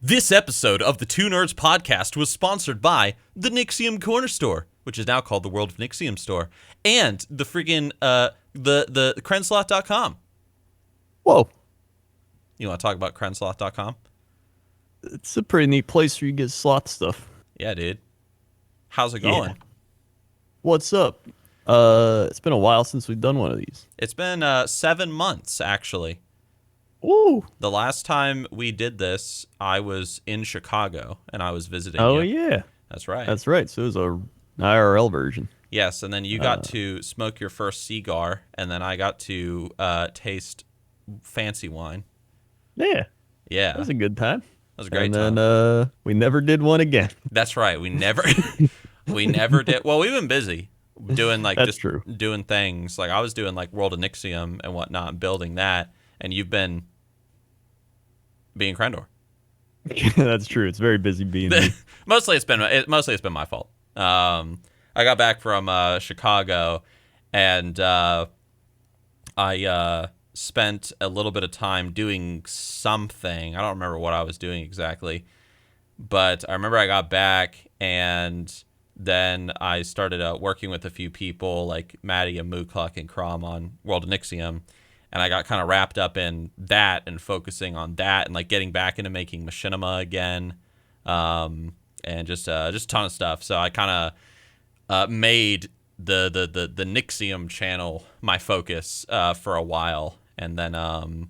This episode of the Two Nerds podcast was sponsored by the Nixxiom Corner Store, which is now called the World of Nixxiom Store, and the freaking the Crensloth.com. Whoa. You want to talk about Crensloth.com? It's a pretty neat place where you get sloth stuff. Yeah, dude. How's it going? Yeah. What's up? It's been a while since we've done one of these. It's been 7 months, actually. Ooh. The last time we did this, I was in Chicago, and I was visiting Oh, you. yeah. That's right. That's right. So it was a IRL version. Yes, and then you got to smoke your first cigar, and then I got to taste fancy wine. Yeah. Yeah. That was a good time. That was a great time. time. And then we never did one again. That's right. We never did. Well, we've been busy doing That's true. doing things. Like I was doing like World of Nixxiom and whatnot, building that, and you've been being Crendor. That's true. It's very busy being me. mostly it's been my fault. I got back from Chicago, and I spent a little bit of time doing something. I don't remember what I was doing exactly, but I remember I got back, and then I started working with a few people like Maddie and Mookluck and Crom on World of Nixxiom, and I got kind of wrapped up in that and focusing on that and like getting back into making machinima again, and just a ton of stuff. So I kind of made the Nixxiom channel my focus for a while, and then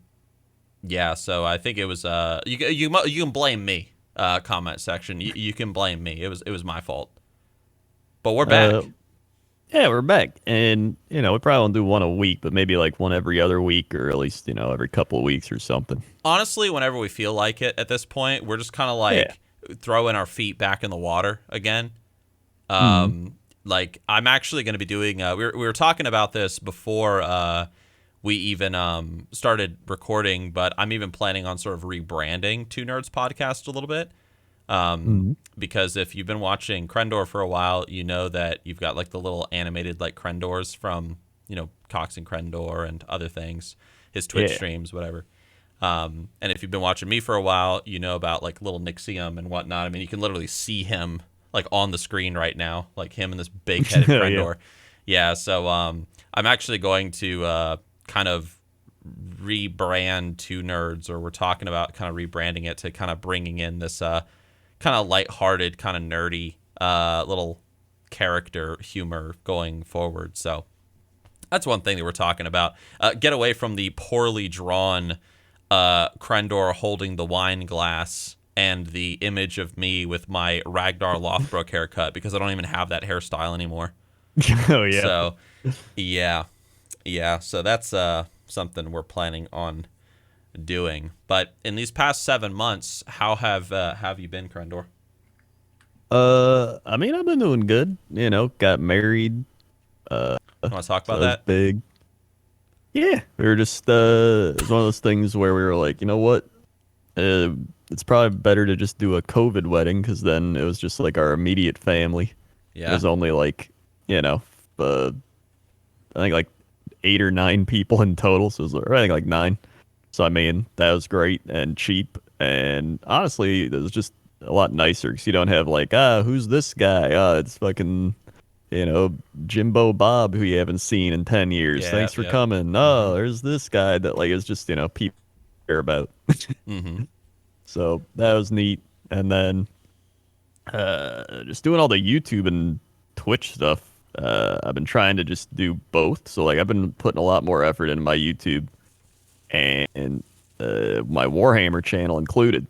yeah. So I think it was you can blame me. Comment section. You can blame me. It was my fault. But we're back. Yeah, we're back. And, we probably won't do one a week, but maybe like one every other week, or at least, every couple of weeks or something. Honestly, whenever we feel like it at this point, we're just kind of like throwing our feet back in the water again. Like I'm actually going to be doing, we were talking about this before we even started recording, but I'm even planning on sort of rebranding Two Nerds podcast a little bit. Because if you've been watching Crendor for a while, you know that you've got like the little animated like Crendors from, Cox and Crendor and other things, his Twitch streams, whatever. And if you've been watching me for a while, you know about like little Nixxiom and whatnot. I mean, you can literally see him like on the screen right now, like him and this big headed Crendor. Yeah. So I'm actually going to kind of rebrand Two Nerds, or we're talking about kind of rebranding it to kind of bringing in this kind of lighthearted, kind of nerdy little character humor going forward. So that's one thing that we're talking about. Get away from the poorly drawn Crendor holding the wine glass and the image of me with my Ragnar Lothbrok haircut, because I don't even have that hairstyle anymore. Oh, yeah. So, yeah. So that's something we're planning on doing. But in these past 7 months, how have you been, Crendor? I mean, I've been doing good. Got married. Want to talk about so that? Big. Yeah, we were just it was one of those things where we were like, you know what? It's probably better to just do a COVID wedding, because then it was just like our immediate family. Yeah. It was only like, I think like 8 or 9 people in total. So it was, I think like 9. So, I mean, that was great and cheap. And honestly, it was just a lot nicer, because you don't have like, who's this guy? It's fucking, Jimbo Bob, who you haven't seen in 10 years. Yeah, Thanks for coming. Oh, there's this guy that like is just, people care about. So that was neat. And then just doing all the YouTube and Twitch stuff. I've been trying to just do both. So like I've been putting a lot more effort into my YouTube and my Warhammer channel included.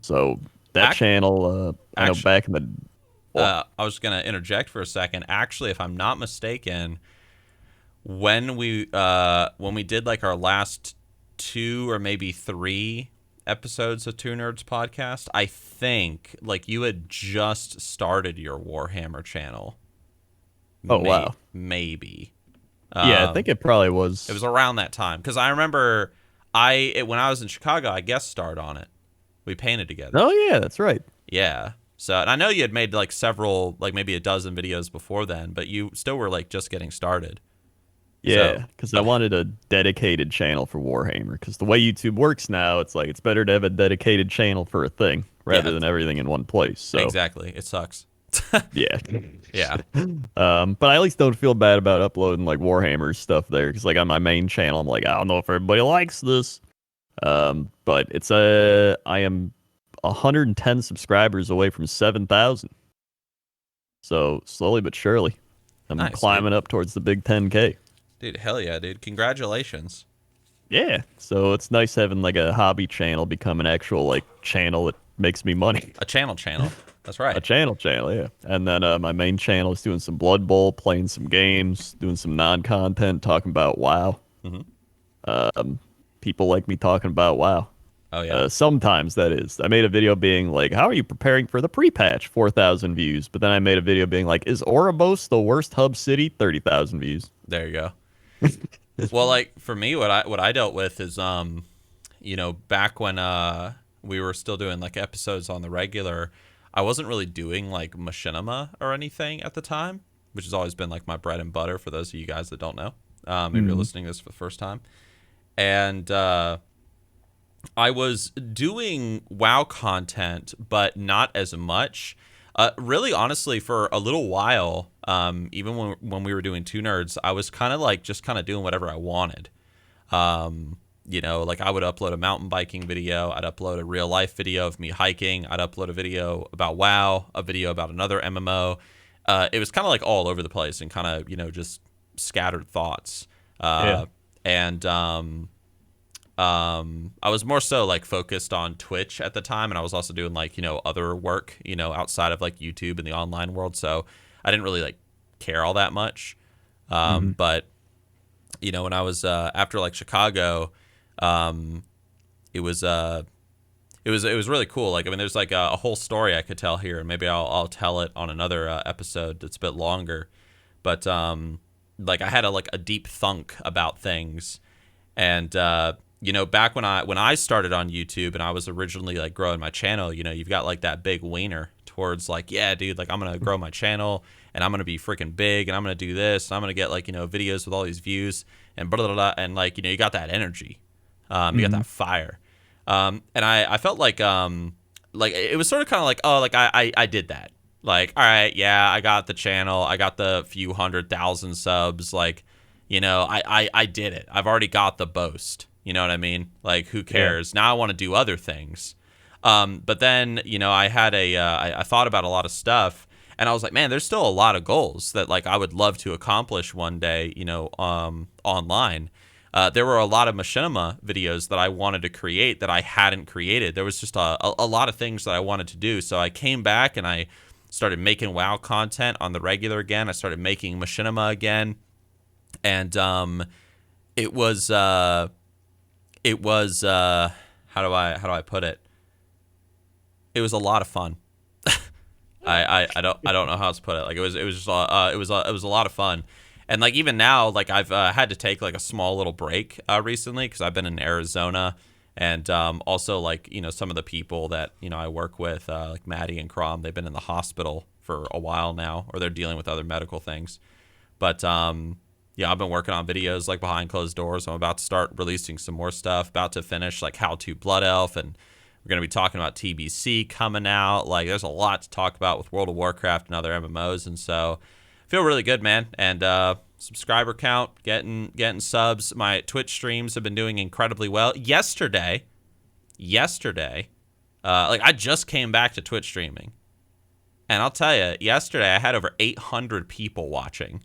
So that channel, I know back in the... I was going to interject for a second. Actually, if I'm not mistaken, when we did like our last 2 or maybe 3 episodes of Two Nerds podcast, I think like you had just started your Warhammer channel. Oh, wow. Maybe. Yeah, I think it probably was. It was around that time, because I remember when I was in Chicago, I guest starred on it. We painted together. Oh, yeah, that's right. Yeah. So, and I know you had made like several, like maybe a dozen videos before then, but you still were like just getting started. Yeah, because I But wanted a dedicated channel for Warhammer. Because the way YouTube works now, it's like it's better to have a dedicated channel for a thing rather yeah, than everything in one place. So exactly. It sucks. yeah, Yeah. but I at least don't feel bad about uploading like Warhammer stuff there. Because like on my main channel, I'm like, I don't know if everybody likes this. But it's I am 110 subscribers away from 7,000. So slowly but surely, I'm Nice, dude. climbing up towards the big 10K. Dude, hell yeah, dude. Congratulations. Yeah, so it's nice having like a hobby channel become an actual like channel that makes me money. A channel. That's A right. channel, yeah. And then my main channel is doing some Blood Bowl, playing some games, doing some non-content, talking about WoW. Hmm. People like me talking about WoW. Oh yeah. Sometimes that is. I made a video being like, "How are you preparing for the pre-patch?" 4,000 views. But then I made a video being like, "Is Oribos the worst hub city?" 30,000 views. There you go. Well, like for me, what I dealt with is back when we were still doing like episodes on the regular, I wasn't really doing like machinima or anything at the time, which has always been like my bread and butter for those of you guys that don't know. Maybe you're listening to this for the first time. And I was doing WoW content, but not as much. Really, honestly, for a little while, even when we were doing Two Nerds, I was kind of like just kind of doing whatever I wanted. Like I would upload a mountain biking video, I'd upload a real life video of me hiking, I'd upload a video about WoW, a video about another MMO. It was kind of like all over the place and kind of just scattered thoughts. Yeah. And I was more so like focused on Twitch at the time, and I was also doing like other work outside of like YouTube and the online world, so I didn't really like care all that much. But when I was after like Chicago, it was really cool. Like I mean, there's like a whole story I could tell here, and maybe I'll tell it on another episode that's a bit longer. But like I had a deep thunk about things, and back when I started on YouTube and I was originally like growing my channel, you've got like that big wiener towards like, yeah, dude, like I'm gonna grow my channel and I'm gonna be freaking big and I'm gonna do this and I'm gonna get like videos with all these views and blah blah blah, and like you got that energy, you got that fire, and I felt like it was sort of kind of like, oh, like I did that. Like, all right, yeah, I got the channel, I got the few 100,000 subs, like, I did it. I've already got the boast. You know what I mean? Like, who cares? Yeah. Now I want to do other things. But then, I had I thought about a lot of stuff, and I was like, man, there's still a lot of goals that like I would love to accomplish one day, online. There were a lot of machinima videos that I wanted to create that I hadn't created. There was just a lot of things that I wanted to do. So I came back and I started making WoW content on the regular again. I started making machinima again. And it was how do I put it? It was a lot of fun. I don't know how else to put it. Like it was just a lot of fun. And like even now, like I've had to take like a small little break recently because I've been in Arizona, and also like some of the people that I work with, like Maddie and Crom, they've been in the hospital for a while now, or they're dealing with other medical things. But yeah, I've been working on videos like behind closed doors. I'm about to start releasing some more stuff. About to finish like How to Blood Elf, and we're going to be talking about TBC coming out. Like there's a lot to talk about with World of Warcraft and other MMOs, and so I feel really good, man. And subscriber count, getting subs. My Twitch streams have been doing incredibly well. Yesterday, like I just came back to Twitch streaming, and I'll tell you, yesterday I had over 800 people watching.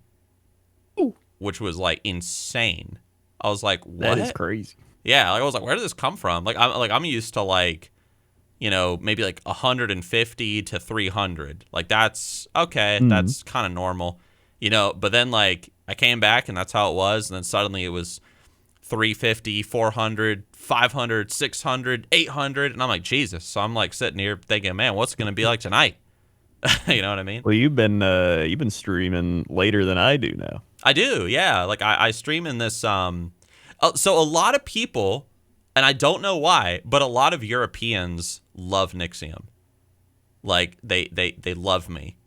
Ooh. Which was like insane. I was like, what? That is crazy. Yeah, like I was like, where did this come from? Like I'm used to like, maybe like 150 to 300. Like that's okay. That's kind of normal, but then like I came back and that's how it was, and then suddenly it was 350, 400, 500, 600, 800, and I'm like, Jesus. So I'm like sitting here thinking, man, what's going to be like tonight? You know what I mean? Well, you've been streaming later than I do now. I do, yeah. Like I stream in this. So a lot of people, and I don't know why, but a lot of Europeans love Nixxiom. Like they love me.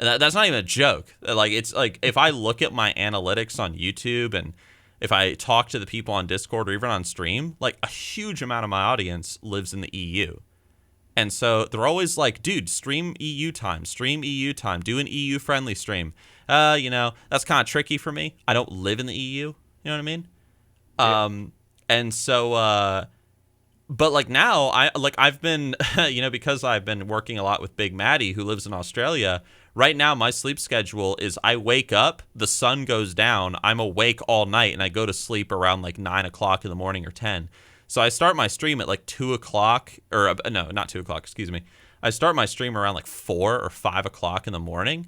That's not even a joke. Like, it's like if I look at my analytics on YouTube and if I talk to the people on Discord or even on stream, like a huge amount of my audience lives in the EU. And so they're always like, dude, stream EU time, do an EU friendly stream. That's kind of tricky for me. I don't live in the EU. You know what I mean? Yeah. And so, but like now I've been, because I've been working a lot with Big Maddie who lives in Australia. Right now, my sleep schedule is I wake up, the sun goes down, I'm awake all night, and I go to sleep around like 9 o'clock in the morning or 10. So I start my stream at like 2 o'clock, or no, not 2 o'clock, excuse me. I start my stream around like 4 or 5 o'clock in the morning,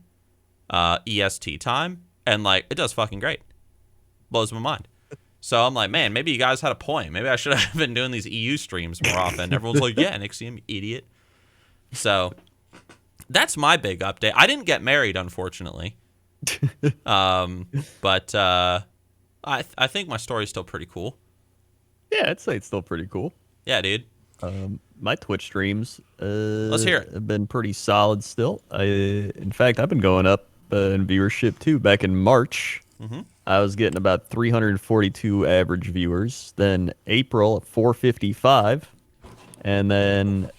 EST time, and like it does fucking great. Blows my mind. So I'm like, man, maybe you guys had a point. Maybe I should have been doing these EU streams more often. Everyone's like, yeah, Nixxiom, you idiot. So that's my big update. I didn't get married, unfortunately. But I think my story's still pretty cool. Yeah, I'd say it's still pretty cool. Yeah, dude. My Twitch streams Let's hear it. have been pretty solid still. In fact, I've been going up in viewership too. Back in March, I was getting about 342 average viewers. Then April at 455, and then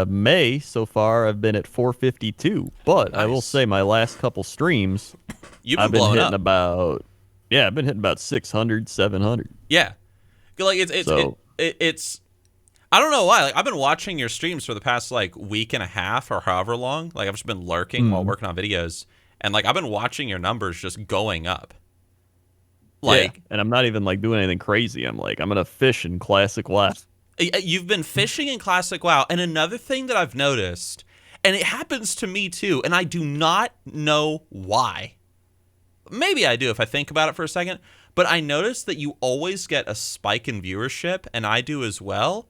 May so far I've been at 452. But Nice. I will say my last couple streams, You've been blowing hitting up. I've been hitting about 600, 700. Yeah. Like it's I don't know why. Like I've been watching your streams for the past like week and a half or however long. Like I've just been lurking while working on videos, and like I've been watching your numbers just going up. Like, yeah, and I'm not even like doing anything crazy. I'm gonna fish in Classic WoW. you've been fishing in Classic WoW, and another thing that I've noticed, and it happens to me too, and I do not know why. Maybe I do if I think about it for a second, but I noticed that you always get a spike in viewership, and I do as well,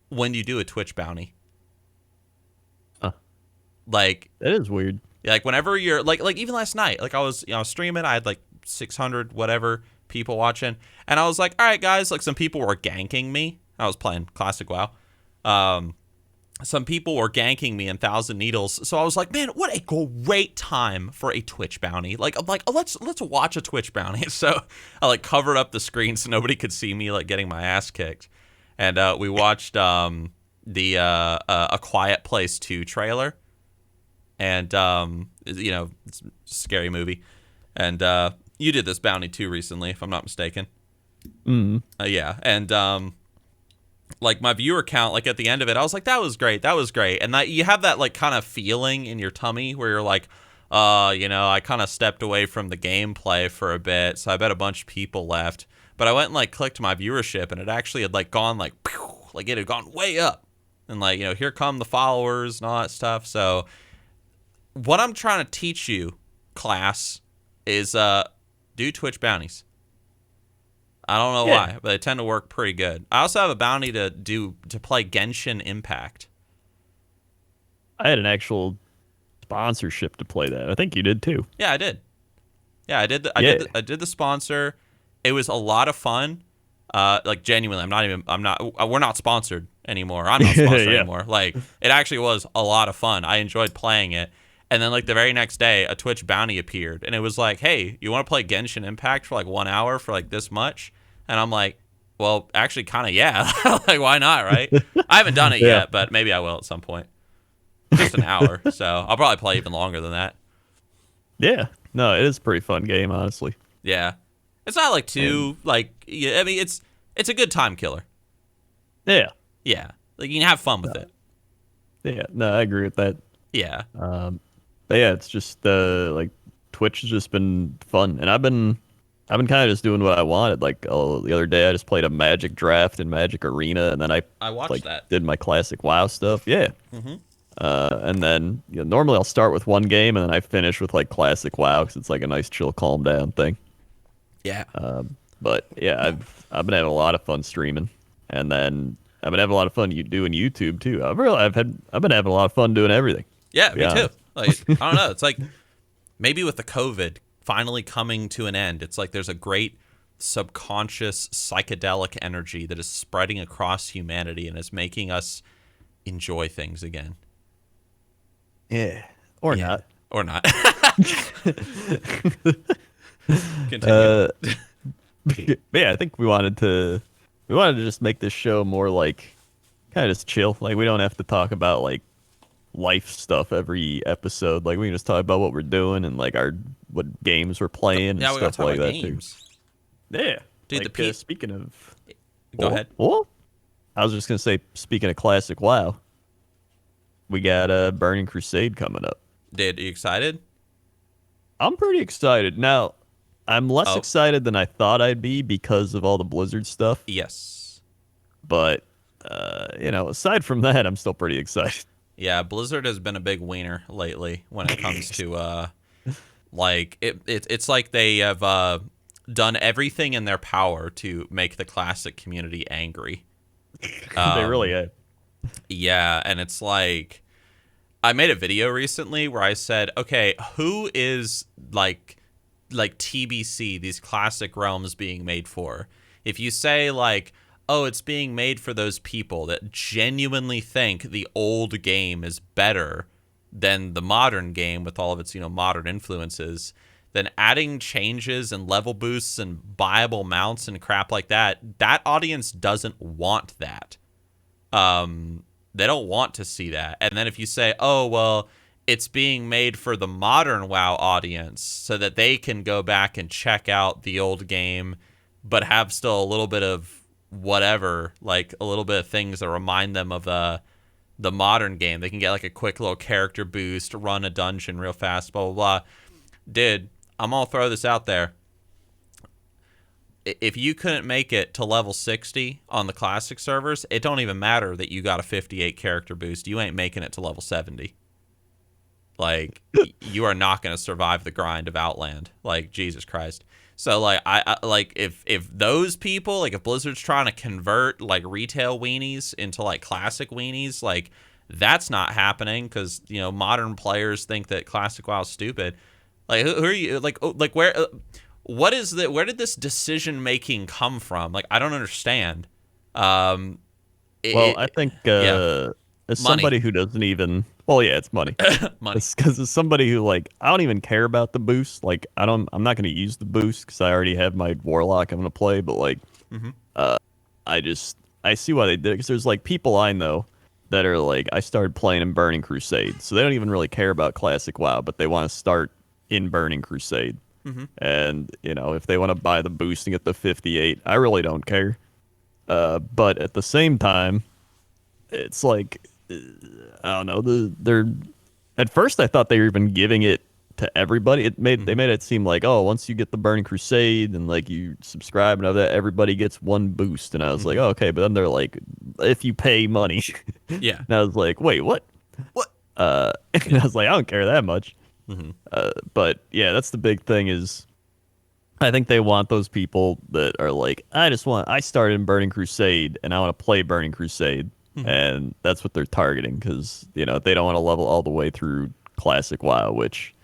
when you do a Twitch bounty. Like, That is weird. like whenever you're like even last night, like I was streaming, I had like 600 whatever people watching, and I was like, all right guys, like some people were ganking me. I was playing Classic WoW. Some people were ganking me in Thousand Needles, so I was like, man, what a great time for a Twitch bounty. Like I'm like, oh, let's watch a Twitch bounty. So I like covered up the screen so nobody could see me like getting my ass kicked, and we watched the A Quiet Place 2 trailer, and it's a scary movie, and you did this bounty too recently, if I'm not mistaken. Yeah, and like my viewer count, like at the end of it, I was like, that was great, and that you have that like kind of feeling in your tummy where you're like, I kind of stepped away from the gameplay for a bit, so I bet a bunch of people left, but I went and like clicked my viewership, and it actually had like gone like, pew, like it had gone way up, and like here come the followers and all that stuff. So what I'm trying to teach you, class, is do Twitch bounties. I don't know why, but they tend to work pretty good. I also have a bounty to play Genshin Impact. I had an actual sponsorship to play that. I think you did too. Yeah, I did. Yeah, I did. I did the sponsor. It was a lot of fun. Like genuinely, we're not sponsored anymore. I'm not sponsored anymore. Like it actually was a lot of fun. I enjoyed playing it. And then like the very next day, a Twitch bounty appeared, and it was like, hey, you want to play Genshin Impact for like 1 hour for like this much? And I'm like, well, actually, kind of, yeah. Like, why not, right? I haven't done it yet, but maybe I will at some point. Just an hour, so I'll probably play even longer than that. Yeah, no, it is a pretty fun game, honestly. Yeah, it's not like too like. I mean, it's a good time killer. Yeah, yeah, like you can have fun with it. Yeah, no, I agree with that. Yeah. But yeah, it's just like Twitch has just been fun, and I've been kind of just doing what I wanted. Like the other day, I just played a Magic draft in Magic Arena, and then I watched that. Did my Classic WoW stuff. Yeah. And then normally I'll start with one game, and then I finish with like Classic WoW because it's like a nice, chill, calm down thing. Yeah. But yeah, I've been having a lot of fun streaming, and then I've been having a lot of fun doing YouTube too. I've been having a lot of fun doing everything. Yeah, me too. Like I don't know. It's like maybe with the COVID finally coming to an end, it's like there's a great subconscious psychedelic energy that is spreading across humanity and is making us enjoy things again. Yeah, or not. Or not. Continue. Yeah, I think we wanted to just make this show more like kind of just chill. Like we don't have to talk about like life stuff every episode. Like we can just talk about what we're doing and like what games we're playing and Yeah, we gotta stuff talk like about that games. too. Yeah, Dude, like, the speaking of, Go ahead. Well, I was just gonna say, speaking of classic WoW, we got Burning Crusade coming up. Dude, are you excited? I'm pretty excited. Now, I'm less Oh, excited than I thought I'd be because of all the Blizzard stuff. yes. But, aside from that, I'm still pretty excited. Yeah, Blizzard has been a big wiener lately when it comes to like it's like they have done everything in their power to make the classic community angry. They really have. Yeah, and it's like I made a video recently where I said, okay, who is like TBC, these classic realms being made for? If you say like, oh, it's being made for those people that genuinely think the old game is better than the modern game with all of its, modern influences, then adding changes and level boosts and buyable mounts and crap like that, that audience doesn't want that. They don't want to see that. And then if you say, oh, well, it's being made for the modern WoW audience so that they can go back and check out the old game, but have still a little bit of whatever, like a little bit of things that remind them of the modern game. They can get like a quick little character boost, run a dungeon real fast, blah, blah, blah. Dude, I'm going to throw this out there. If you couldn't make it to level 60 on the classic servers, it don't even matter that you got a 58 character boost. You ain't making it to level 70. Like, you are not going to survive the grind of Outland. Like, Jesus Christ. So, like, I like if those people, like, if Blizzard's trying to convert like retail weenies into like classic weenies, like, that's not happening because modern players think that classic WoW is stupid. Like, who are you? Like where? What is that? Where did this decision making come from? Like, I don't understand. I think yeah. as Money. somebody who doesn't even, well, yeah, it's money. Money. Because as somebody who like, I don't even care about the boost. Like, I'm not going to use the boost because I already have my Warlock I'm going to play. But like, I see why they did it because there's like people I know that are like, I started playing in Burning Crusade, so they don't even really care about classic WoW, but they want to start in Burning Crusade. And, if they want to buy the boost and get the 58, I really don't care. But at the same time, it's like, I don't know, they're at first I thought they were even giving it to everybody. They made it seem like, oh, once you get the Burning Crusade and like you subscribe and all that, everybody gets one boost. And I was like, oh, okay, but then they're like, if you pay money. Yeah. And I was like, wait, what? What? And I was like, I don't care that much. But yeah, that's the big thing is I think they want those people that are like, I started in Burning Crusade and I want to play Burning Crusade. And that's what they're targeting because, they don't want to level all the way through classic WoW, which,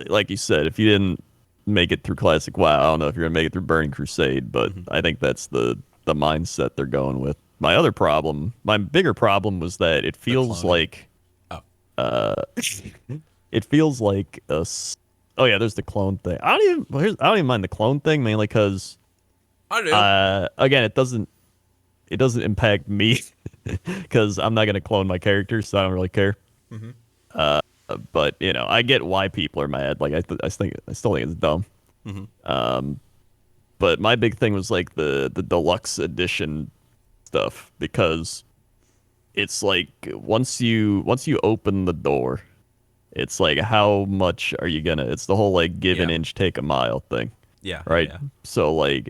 like you said, if you didn't make it through classic WoW, I don't know if you're going to make it through Burning Crusade, but I think that's the mindset they're going with. My bigger problem was that it feels like, it feels like oh yeah, there's the clone thing. I don't even mind the clone thing mainly because I do. Again, it doesn't impact me because I'm not gonna clone my character, so I don't really care. But I get why people are mad. Like I still think it's dumb. But my big thing was like the deluxe edition stuff because it's like once you open the door, it's like how much are you gonna? It's the whole like give an inch, take a mile thing. Yeah. Right. Yeah. So like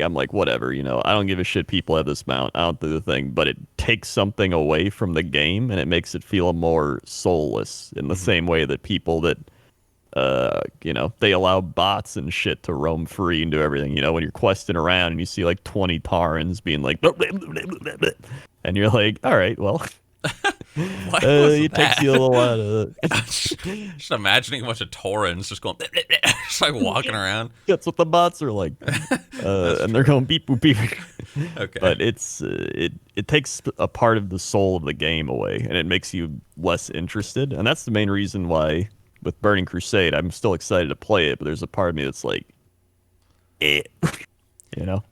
I'm like whatever, I don't give a shit. People have this mount. I don't do the thing, but it takes something away from the game and it makes it feel more soulless in the same way that people that they allow bots and shit to roam free and do everything. When you're questing around and you see like 20 Tarans being like, and you're like, all right, well, What was It takes that? you a little while to Just imagining a bunch of Taurens just going, just like walking around. That's what the bots are like. That's And they're true. going beep boop beep. Okay. But it takes a part of the soul of the game away, and it makes you less interested. And that's the main reason why with Burning Crusade, I'm still excited to play it, but there's a part of me that's like, eh, you know?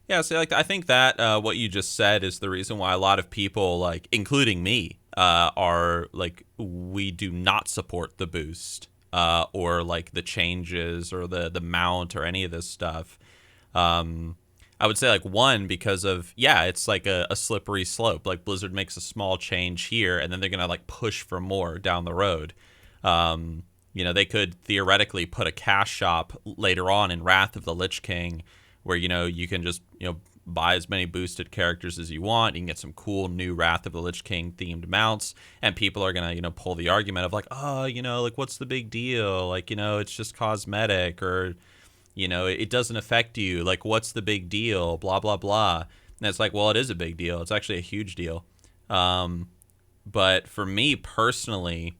Yeah, so like I think that what you just said is the reason why a lot of people, like including me, are like we do not support the boost or like the changes or the mount or any of this stuff. I would say like one because of it's like a slippery slope. Like Blizzard makes a small change here, and then they're gonna like push for more down the road. They could theoretically put a cash shop later on in Wrath of the Lich King where you can just buy as many boosted characters as you want. You can get some cool new Wrath of the Lich King themed mounts, and people are gonna pull the argument of like, oh, like what's the big deal? Like it's just cosmetic, or it doesn't affect you. Like what's the big deal? Blah blah blah. And it's like, well, it is a big deal. It's actually a huge deal. But for me personally,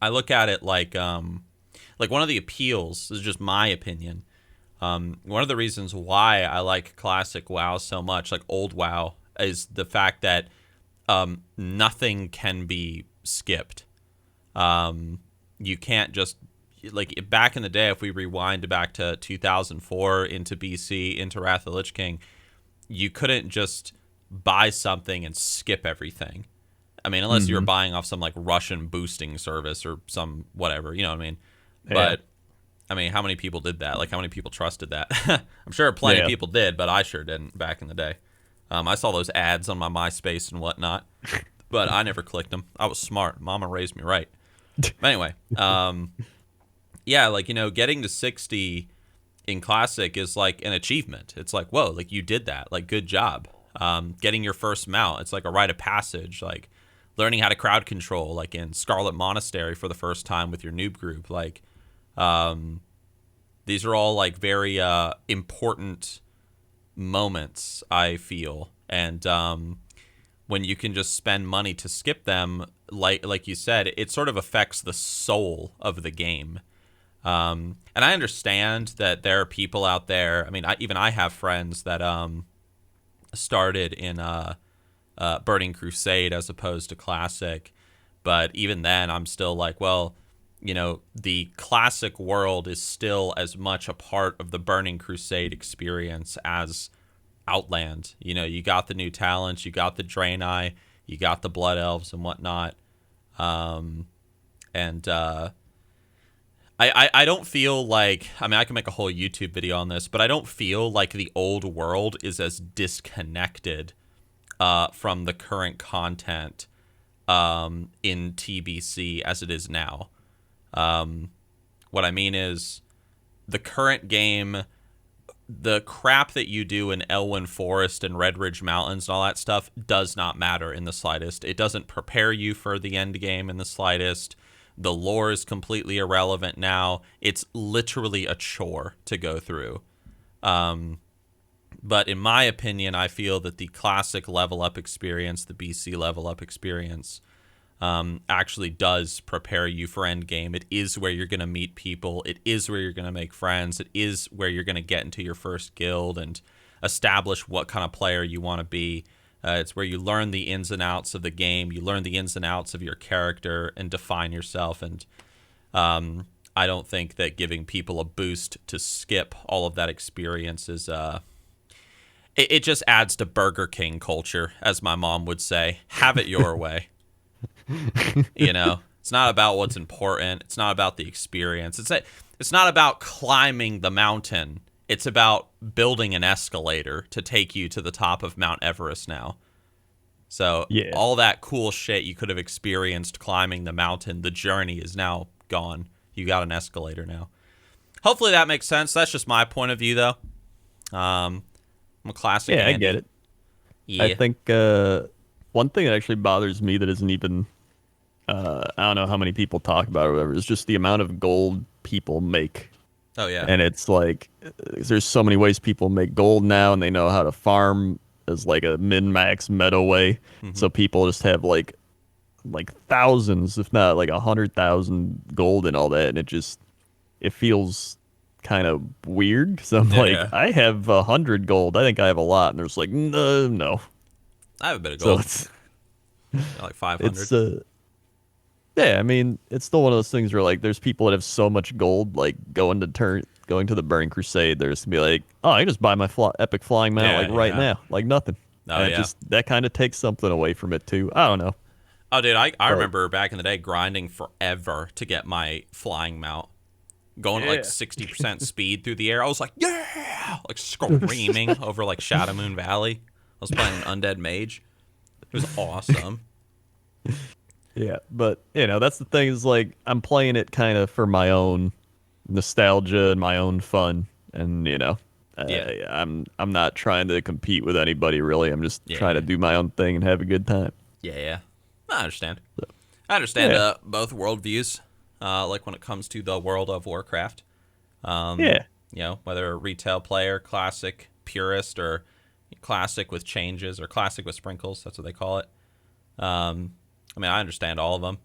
I look at it like one of the appeals. This is just my opinion. One of the reasons why I like classic WoW so much, like old WoW, is the fact that nothing can be skipped. You can't just, like back in the day, if we rewind back to 2004 into BC, into Wrath of the Lich King, you couldn't just buy something and skip everything. I mean, unless you were buying off some like Russian boosting service or some whatever, you know what I mean? Yeah. But I mean, how many people did that? Like, how many people trusted that? I'm sure plenty of people did, but I sure didn't back in the day. I saw those ads on my MySpace and whatnot, but I never clicked them. I was smart. Mama raised me right. But anyway, getting to 60 in Classic is like an achievement. It's like, whoa, like you did that. Like, good job. Getting your first mount, it's like a rite of passage. Like, learning how to crowd control, like in Scarlet Monastery for the first time with your noob group. Like, these are all like very important moments, I feel. And when you can just spend money to skip them, like you said, it sort of affects the soul of the game. And I understand that there are people out there. I mean, I have friends that started in Burning Crusade as opposed to Classic, but even then, I'm still like, well, the Classic world is still as much a part of the Burning Crusade experience as Outland. You got the new talents, you got the Draenei, you got the Blood Elves and whatnot. I don't feel like, I mean, I can make a whole YouTube video on this, but I don't feel like the old world is as disconnected from the current content in TBC as it is now. What I mean is the current game, the crap that you do in Elwyn Forest and Red Ridge Mountains and all that stuff does not matter in the slightest. It doesn't prepare you for the end game in the slightest. The lore is completely irrelevant now. It's literally a chore to go through. But in my opinion, I feel that the Classic level up experience, the BC level up experience, actually does prepare you for endgame. It is where you're going to meet people. It is where you're going to make friends. It is where you're going to get into your first guild and establish what kind of player you want to be. It's where you learn the ins and outs of the game. You learn the ins and outs of your character and define yourself. And I don't think that giving people a boost to skip all of that experience is... It just adds to Burger King culture, as my mom would say. Have it your way. It's not about what's important. It's not about the experience. It's not about climbing the mountain. It's about building an escalator to take you to the top of Mount Everest now. So all that cool shit you could have experienced climbing the mountain, the journey is now gone. You got an escalator now. Hopefully that makes sense. That's just my point of view, though. I'm a classic Andy. I get it. Yeah. I think one thing that actually bothers me that isn't even, I don't know how many people talk about it or whatever, is just the amount of gold people make. Oh, yeah. And it's like, there's so many ways people make gold now, and they know how to farm as like a min-max meta way. Mm-hmm. So people just have like like thousands, if not like 100,000 gold and all that, and it feels kind of weird because I'm like, Yeah. I have 100 gold. I think I have a lot, and there's like, no, no. I have a bit of So gold. Like 500. it's yeah. I mean, it's still one of those things where like there's people that have so much gold, like going to the Burning Crusade. There's gonna be like, oh, I can just buy my epic flying mount like Yeah, right yeah. now, like nothing, Oh, and it yeah. just that kind of takes something away from it too. I don't know, Oh, dude, I but remember back in the day grinding forever to get my flying mount. Going at like yeah. 60% speed through the air. I was like, yeah! Like screaming over like Shadow Moon Valley. I was playing an undead mage. It was awesome. Yeah, but that's the thing is like I'm playing it kind of for my own nostalgia and my own fun, and Yeah. I'm not trying to compete with anybody really. I'm just Yeah, trying to yeah. do my own thing and have a good time. Yeah, yeah. I understand. I understand Yeah, both worldviews. Like when it comes to the World of Warcraft. yeah, Whether a retail player, classic, purist, or classic with changes, or classic with sprinkles. That's what they call it. I mean, I understand all of them.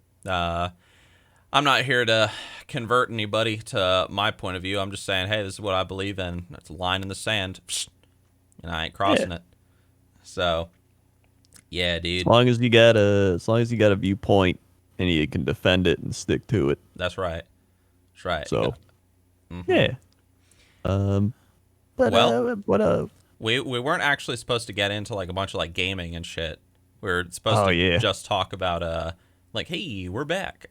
I'm not here to convert anybody to my point of view. I'm just saying, hey, this is what I believe in. That's a line in the sand, and I ain't yeah. crossing it. So, yeah, dude, As long as you got a viewpoint and you can defend it and stick to it. that's right. That's right. You So got, hmm yeah. Um. But Well, what we weren't actually supposed to get into like a bunch of like gaming and shit. We are supposed Oh to yeah. just talk about like, hey, we're back.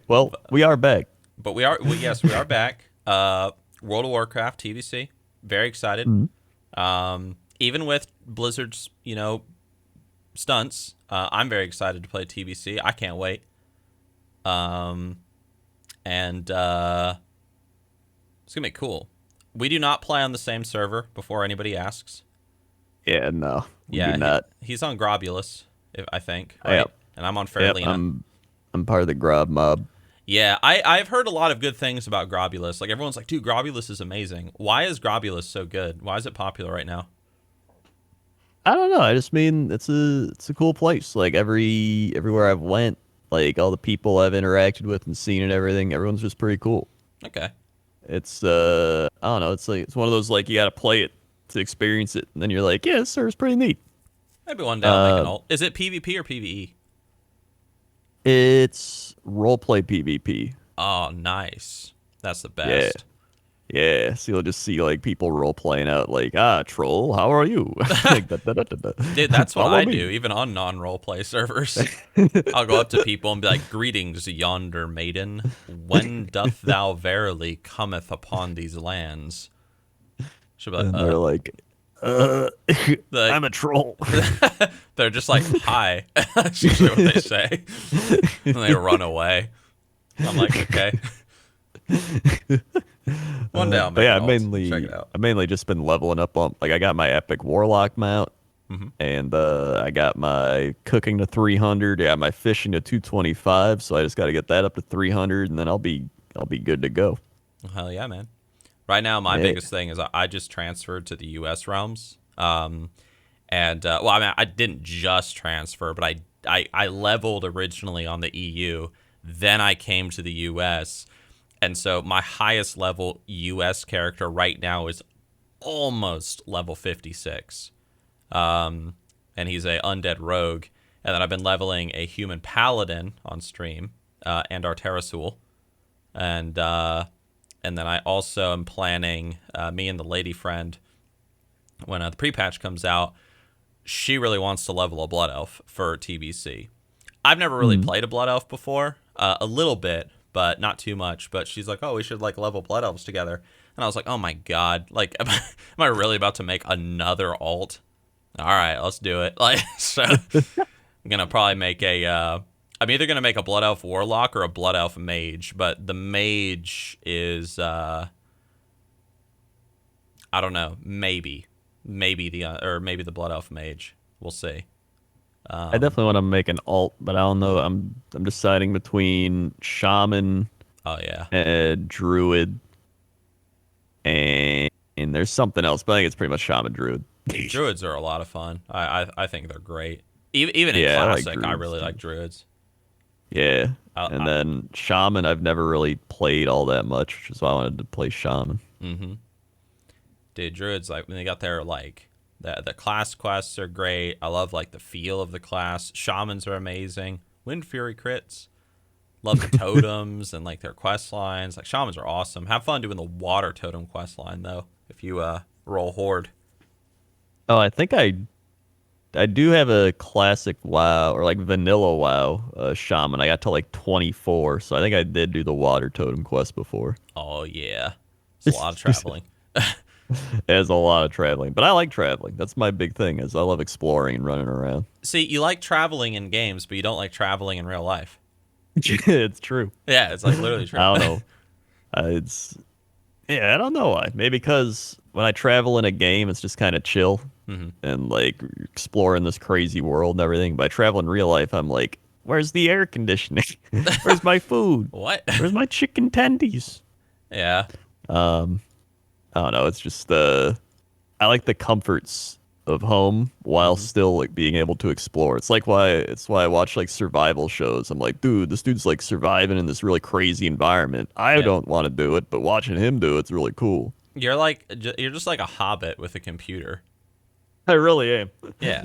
Well, we are back. But yes, we are back. World of Warcraft TVC. Very excited. Mhm. Even with Blizzard's, stunts, I'm very excited to play TVC. I can't wait. And it's gonna be cool. We do not play on the same server before anybody asks. Yeah, no, we do Yeah, not. he's on Grobulus, I think, right? Yep. And I'm on Yep. Fairlina. I'm part of the Grob mob. Yeah, I've heard a lot of good things about Grobulus. Like everyone's like, dude, Grobulus is amazing. Why is Grobulus so good? Why is it popular right now? I don't know. I just mean it's a cool place. Like everywhere I've went, like all the people I've interacted with and seen and everything, everyone's just pretty cool. Okay. It's I don't know. It's like it's one of those like you got to play it to experience it, and then you're like, yeah, this server's pretty neat. Maybe one day I'll make an Uh, alt. Is it PvP or PvE? it's roleplay PvP. Oh, nice. That's the Yeah, best. yeah. So you'll just see like people role playing out like, troll, how are you? Like, da, da, da, da, da. Dude, that's what Follow I do, me. even on non-roleplay servers. I'll go up to people and be like, greetings, yonder maiden. When doth thou verily cometh upon these lands? She'll be like, And they're like, like, I'm a troll. they're just like, hi. That's usually what they say. And they run away. I'm like, okay. One day I'll But make yeah, an alt. Check it out. I've mainly just been leveling up on like I got my epic warlock mount, Mm-hmm. and I got my cooking to 300. Yeah, my fishing to 225. So I just got to get that up to 300, and then I'll be good to go. Hell yeah, man. Right now, my Yeah. biggest thing is I just transferred to the U.S. realms. Well, I mean, I didn't just transfer, but I leveled originally on the EU. Then I came to the U.S. And so my highest level U.S. character right now is almost level 56. And he's a undead rogue. And then I've been leveling a human paladin on stream, and our Terrasul. And then I also am planning, me and the lady friend, when the pre-patch comes out, she really wants to level a blood elf for TBC. I've never really played a blood elf before, a little bit, but not too much. But she's like, oh, we should like level blood elves together. And I was like, oh my god, like, am I really about to make another alt? All right, let's do it. Like, so I'm gonna probably make I'm either gonna make a blood elf warlock or a blood elf mage. But the mage is, I don't know, maybe the blood elf mage. We'll see. I definitely want to make an alt, but I don't know. I'm deciding between shaman, Oh yeah, druid, and there's something else, but I think it's pretty much shaman druid. druids are a lot of fun. I think they're great. Even in Yeah, I like classic, I druids really too. like druids. Yeah. I, And I, then shaman, I've never really played all that much, which is why I wanted to play shaman. mm-hmm. Dude, druids like when they got their like the class quests are great. I love like the feel of the class. Shamans are amazing. Wind Fury crits. Love the totems and like their quest lines. Like shamans are awesome. Have fun doing the water totem quest line though. If you roll horde. Oh, I do have a classic WoW or like vanilla WoW shaman. I got to like 24, so I think I did do the water totem quest before. Oh yeah, it's a lot of traveling. There's a lot of traveling, but I like traveling. That's my big thing is I love exploring and running around. See, you like traveling in games, but you don't like traveling in real life. It's true. Yeah, it's like literally I true. don't know. It's yeah, I don't know why. Maybe because when I travel in a game, it's just kind of chill hmm and like exploring this crazy world and everything. But I travel in real life, I'm like, where's the air conditioning? Where's my food? What? Where's my chicken tendies? Yeah. I don't know. It's just I like the comforts of home while hmm still like being able to explore. It's why I watch like survival shows. I'm like, dude, this dude's like surviving in this really crazy environment. I Yeah. don't want to do it, but watching him do it's really cool. You're just like a hobbit with a computer. I really am. Yeah.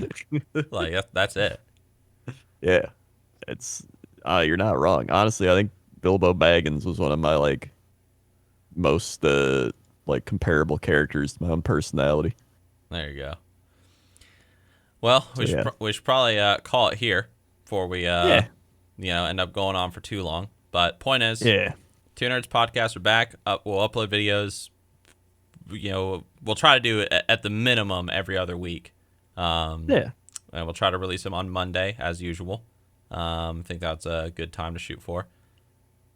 Like that's it. Yeah, it's you're not wrong. Honestly, I think Bilbo Baggins was one of my like most like comparable characters to my own personality. There you go. Well, So yeah, we should probably call it here before we yeah, end up going on for too long. But point is, yeah, Two Nerds podcast are back. We'll upload videos. We'll try to do it at the minimum every other week. yeah, And we'll try to release them on Monday as usual. I think that's a good time to shoot for.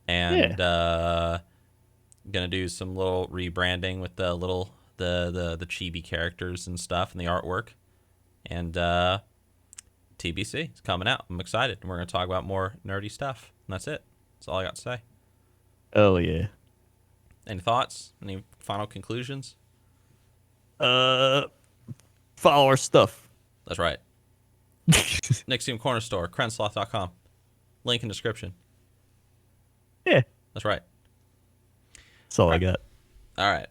yeah. And gonna do some little rebranding with the chibi characters and stuff and the artwork. And TBC is coming out. I'm excited. And we're gonna talk about more nerdy stuff. And that's it. That's all I got to say. Oh yeah. Any thoughts? Any final conclusions? Uh, follow our stuff. That's right. Nixxiom Corner Store, crensloth.com. Link in description. Yeah, That's right. that's all All I right. got. All right.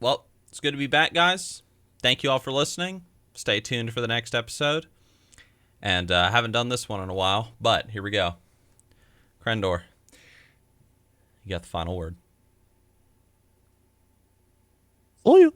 Well, it's good to be back, guys. Thank you all for listening. Stay tuned for the next episode. And I haven't done this one in a while, but here we go. Crendor, you got the final word. Oh yeah.